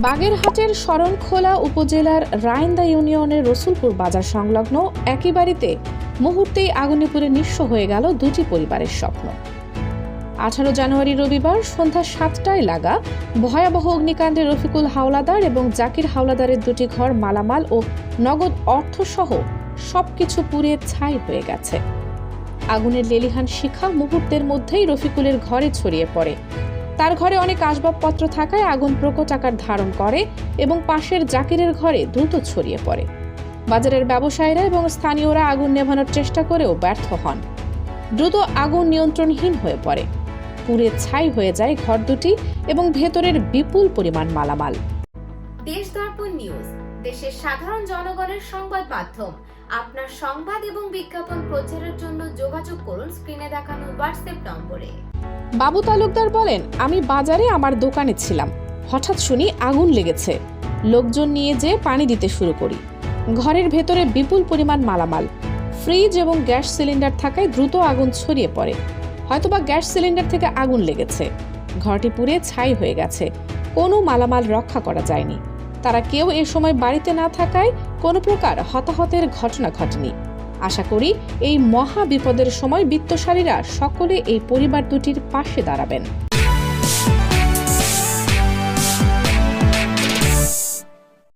বাগেরহাটের শরণখোলা উপজেলার রাইন্দা ইউনিয়নের রসুলপুর বাজার সংলগ্ন একই বাড়িতে মুহূর্তেই আগুনে পুড়ে নিঃস্ব হয়ে গেল দুটি পরিবারের স্বপ্ন। 18 জানুয়ারি রবিবার সন্ধ্যা 7টায় লাগা ভয়াবহ অগ্নিকাণ্ডে রফিকুল হাওলাদার এবং জাকির হাওলাদারের দুটি ঘর, মালামাল ও নগদ অর্থসহ সবকিছু পুড়ে ছাই হয়ে গেছে। আগুনের লেলিহান শিখা মুহূর্তের মধ্যেই রফিকুলের ঘরে ছড়িয়ে পড়ে। তার ঘরে অনেক আসবাবপত্র থাকায় আগুন প্রকট আকার ধারণ করে এবং পাশের জাকিরের ঘরে দ্রুত ছড়িয়ে পড়ে। বাজারের ব্যবসায়ীরা এবং স্থানীয়রা আগুন নেভানোর চেষ্টা করেও ব্যর্থ হন। দ্রুত আগুন নিয়ন্ত্রণহীন হয়ে পড়ে। পুড়ে ছাই হয়ে যায় ঘর দুটি এবং ভেতরের বিপুল পরিমাণ মালামাল। দেশ দর্পণ নিউজ, দেশের সাধারণ জনগণের সংবাদ মাধ্যম। আপনার সংবাদ এবং বিজ্ঞাপন প্রচারের জন্য যোগাযোগ করুন স্ক্রিনে দেখানো হোয়াটসঅ্যাপ নম্বরে। বাবু তালুকদার বলেন, আমি বাজারে আমার দোকানে ছিলাম, হঠাৎ শুনি আগুন লেগেছে। লোকজন নিয়ে যেয়ে পানি দিতে শুরু করি। ঘরের ভেতরে বিপুল পরিমাণ মালামাল, ফ্রিজ এবং গ্যাস সিলিন্ডার থাকায় দ্রুত আগুন ছড়িয়ে পড়ে। হয়তোবা গ্যাস সিলিন্ডার থেকে আগুন লেগেছে। ঘরটি পুড়ে ছাই হয়ে গেছে। কোনো মালামাল রক্ষা করা যায়নি। তারা কেউ এ সময় বাড়িতে না থাকায় কোনো প্রকার হতাহতের ঘটনা ঘটেনি। আশা করি এই মহা বিপদের সময় বিত্তশালীরা সকলে এই পরিবার দুটির পাশে দাঁড়াবেন।